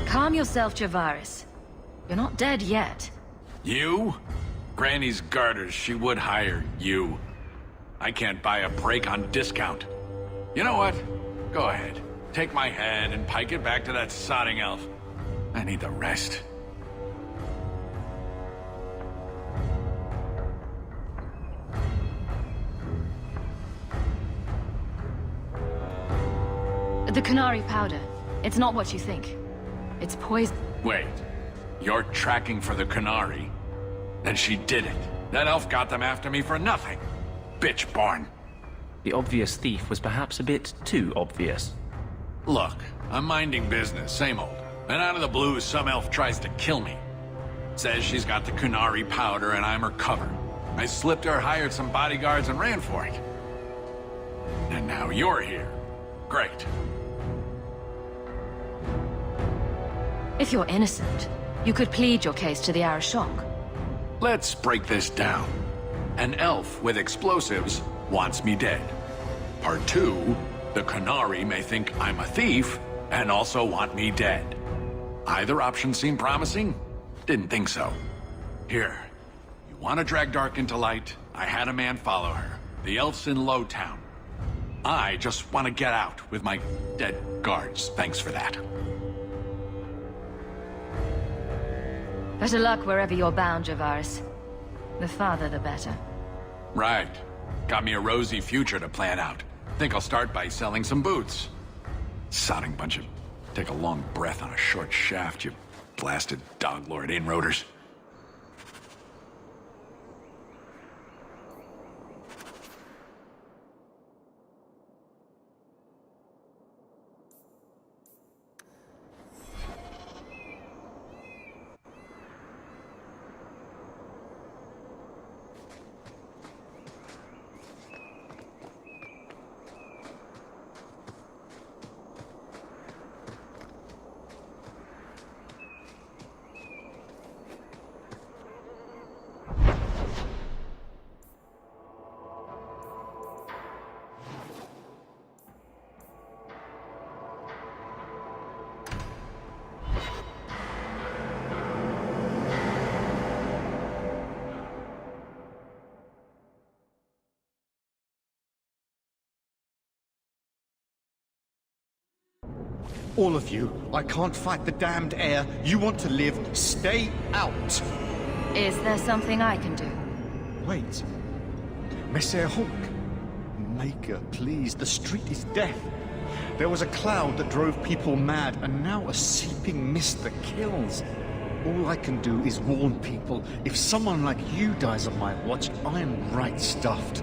Calm yourself, Javaris. You're not dead yet. You? Granny's garters, she would hire you. I can't buy a break on discount. You know what? Go ahead. Take my head and pike it back to that sodding elf. I need the rest. The Canary powder. It's not what you think. It's poison. Wait. You're tracking for the Canary? Then she did it. That elf got them after me for nothing. Bitch born. The obvious thief was perhaps a bit too obvious. Look, I'm minding business, same old. And out of the blue, some elf tries to kill me. Says she's got the Canary powder and I'm her cover. I slipped her, hired some bodyguards, and ran for it. And now you're here. Great. If you're innocent, you could plead your case to the Arashok. Let's break this down. An elf with explosives wants me dead. Part 2, the Canary may think I'm a thief and also want me dead. Either option seem promising? Didn't think so. Here, you want to drag Dark into light? I had a man follow her. The elf's in Lowtown. I just want to get out with my dead guards. Thanks for that. Better luck wherever you're bound, Javaris. The farther, the better. Right. Got me a rosy future to plan out. Think I'll start by selling some boots. Sodding bunch of... Take a long breath on a short shaft, you blasted dog lord inroaders. All of you, I can't fight the damned air. You want to live, stay out. Is there something I can do? Wait. Messer Hook. Maker, please, the street is death. There was a cloud that drove people mad, and now a seeping mist that kills. All I can do is warn people. If someone like you dies on my watch, I am right stuffed.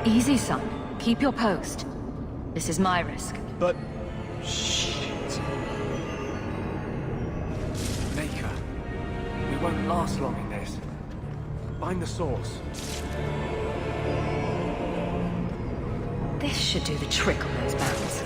Easy, son. Keep your post. This is my risk. But... shit. Maker, we won't last long in this. Find the source. This should do the trick on those bounds.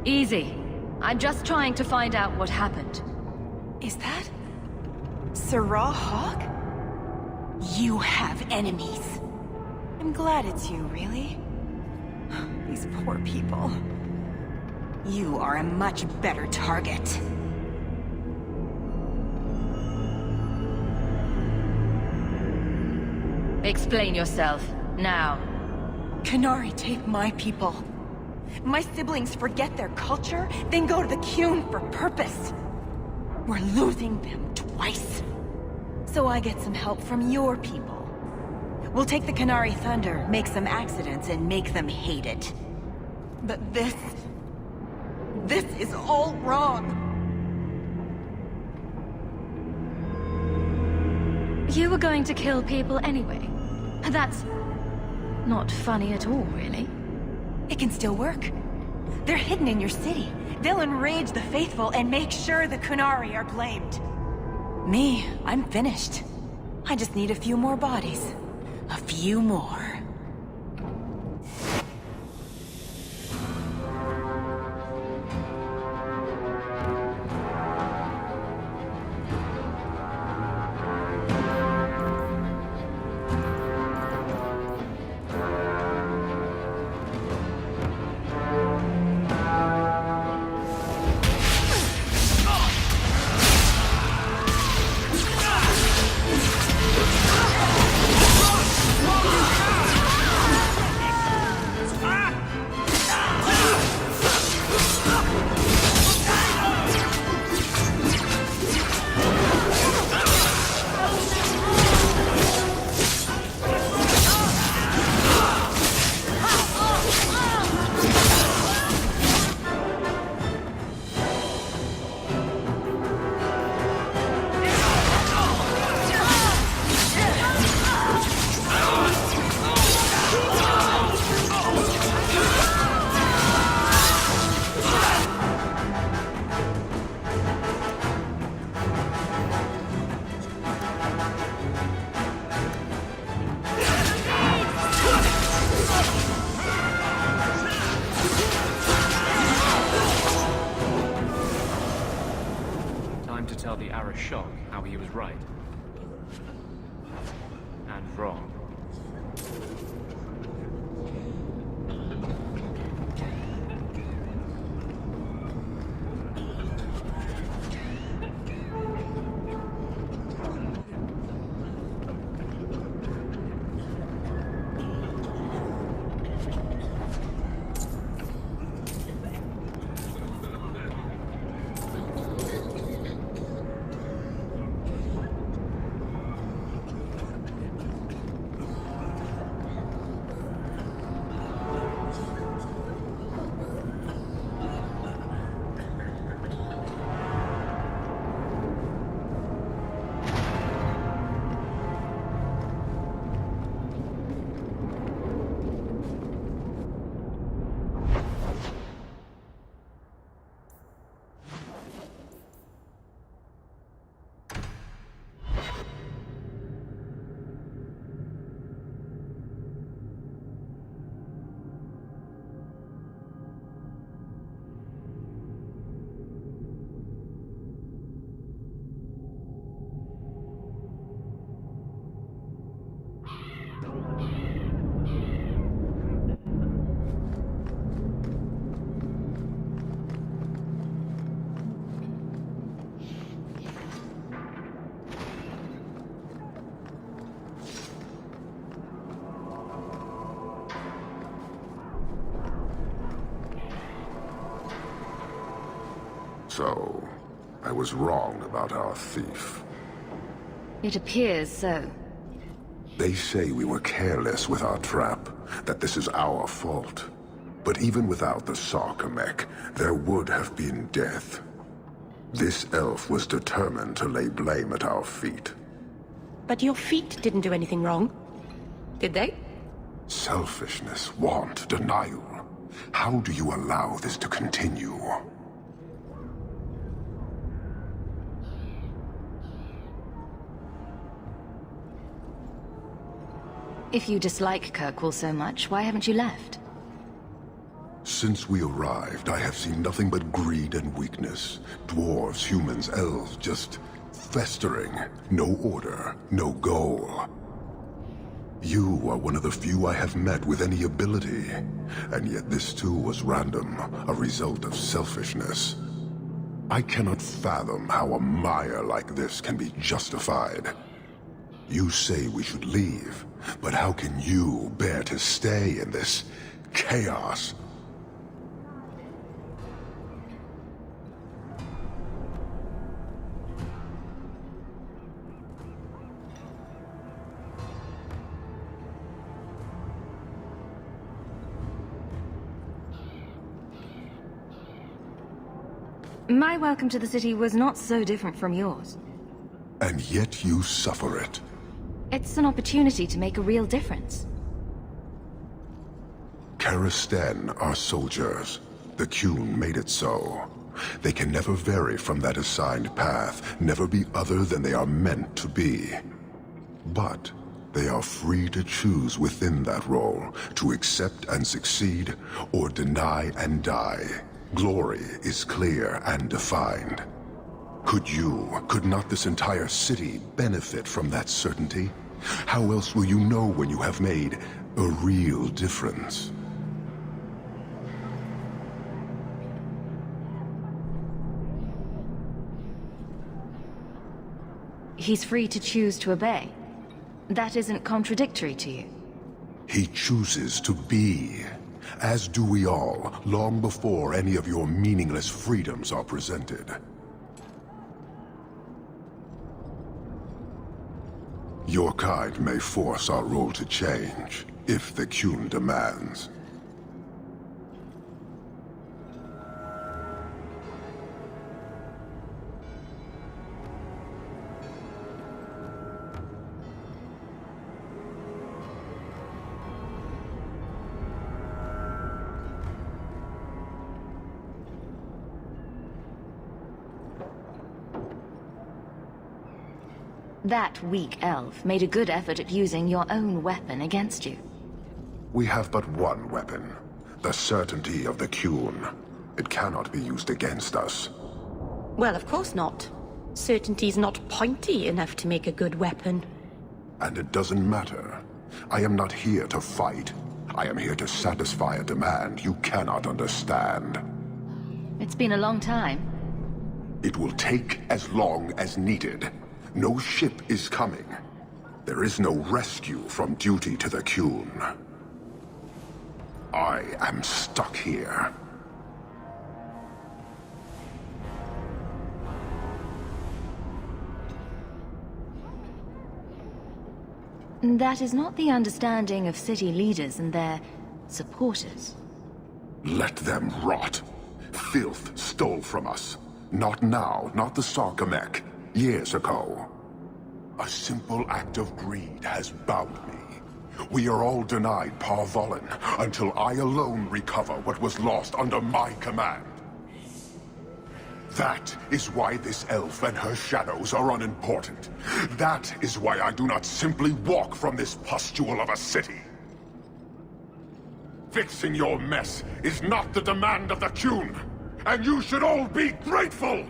Easy. I'm just trying to find out what happened. Is that... Sarah Hawk? You have enemies. I'm glad it's you, really. These poor people. You are a much better target. Explain yourself, now. Qunari take my people. My siblings forget their culture, then go to the Qun for purpose. We're losing them twice. So I get some help from your people. We'll take the Qunari thunder, make some accidents, and make them hate it. But this is all wrong. You were going to kill people anyway. That's not funny at all, really. It can still work. They're hidden in your city. They'll enrage the faithful and make sure the Qunari are blamed. Me, I'm finished. I just need a few more bodies. A few more. Tell the Arashok how he was right. And wrong. So, I was wrong about our thief. It appears so. They say we were careless with our trap, that this is our fault. But even without the Sarkamek, there would have been death. This elf was determined to lay blame at our feet. But your feet didn't do anything wrong, did they? Selfishness, want, denial. How do you allow this to continue? If you dislike Kirkwall so much, why haven't you left? Since we arrived, I have seen nothing but greed and weakness. Dwarves, humans, elves, just festering. No order, no goal. You are one of the few I have met with any ability. And yet this too was random, a result of selfishness. I cannot fathom how a mire like this can be justified. You say we should leave, but how can you bear to stay in this chaos? My welcome to the city was not so different from yours. And yet you suffer it. It's an opportunity to make a real difference. Karisten are soldiers. The Qun made it so. They can never vary from that assigned path, never be other than they are meant to be. But they are free to choose within that role, to accept and succeed, or deny and die. Glory is clear and defined. Could not this entire city benefit from that certainty? How else will you know when you have made a real difference? He's free to choose to obey. That isn't contradictory to you. He chooses to be. As do we all, long before any of your meaningless freedoms are presented. Your kind may force our role to change, if the Qun demands. That weak elf made a good effort at using your own weapon against you. We have but one weapon, the certainty of the Qun. It cannot be used against us. Well, of course not. Certainty's not pointy enough to make a good weapon. And it doesn't matter. I am not here to fight. I am here to satisfy a demand you cannot understand. It's been a long time. It will take as long as needed. No ship is coming. There is no rescue from duty to the Qun. I am stuck here. That is not the understanding of city leaders and their supporters. Let them rot. Filth stole from us. Not now, not the Sarkamek. Years ago. A simple act of greed has bound me. We are all denied Parvolin until I alone recover what was lost under my command. That is why this elf and her shadows are unimportant. That is why I do not simply walk from this pustule of a city. Fixing your mess is not the demand of the Qun, and you should all be grateful!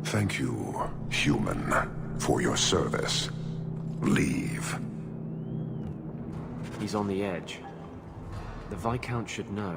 Thank you, human, for your service. Leave. He's on the edge. The Viscount should know.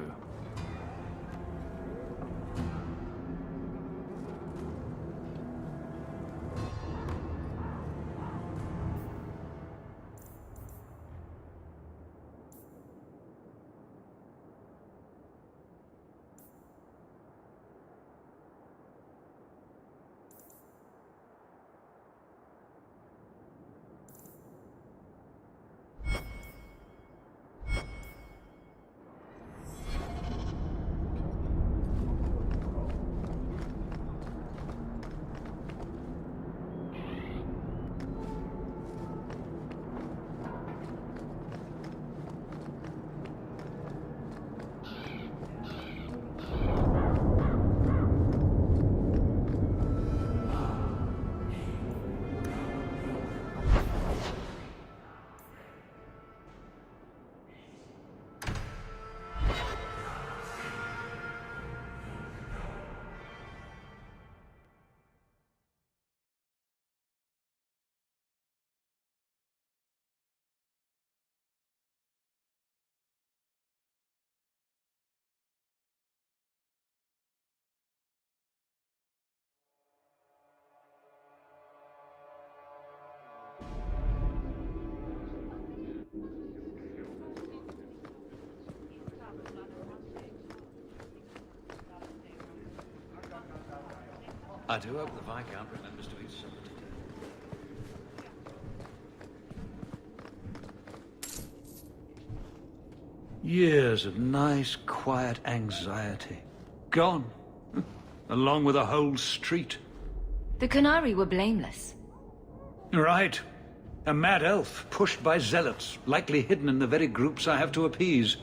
I do hope the Viscount remembers to eat supper today. Years of nice, quiet anxiety. Gone. Along with a whole street. The Canari were blameless. Right. A mad elf, pushed by zealots, likely hidden in the very groups I have to appease.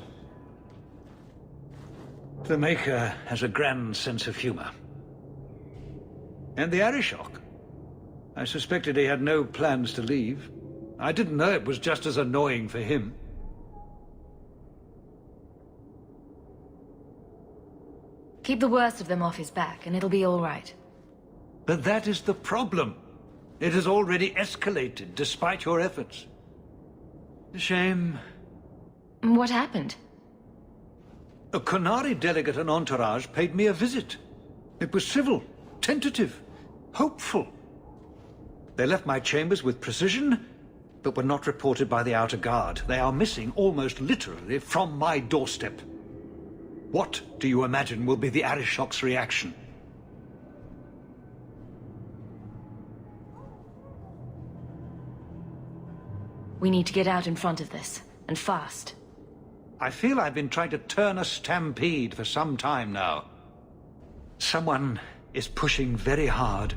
The Maker has a grand sense of humor. And the Arishok. I suspected he had no plans to leave. I didn't know it was just as annoying for him. Keep the worst of them off his back, and it'll be all right. But that is the problem. It has already escalated, despite your efforts. A shame. What happened? A Canari delegate and entourage paid me a visit. It was civil, tentative, hopeful. They left my chambers with precision, but were not reported by the outer guard. They are missing almost literally from my doorstep. What do you imagine will be the Arishok's reaction? We need to get out in front of this, and fast. I feel I've been trying to turn a stampede for some time now. Someone is pushing very hard.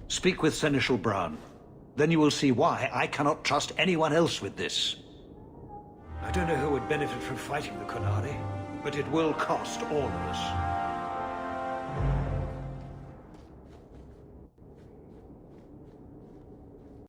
Speak with Seneschal Bran. Then you will see why I cannot trust anyone else with this. I don't know who would benefit from fighting the Canari, but it will cost all of us.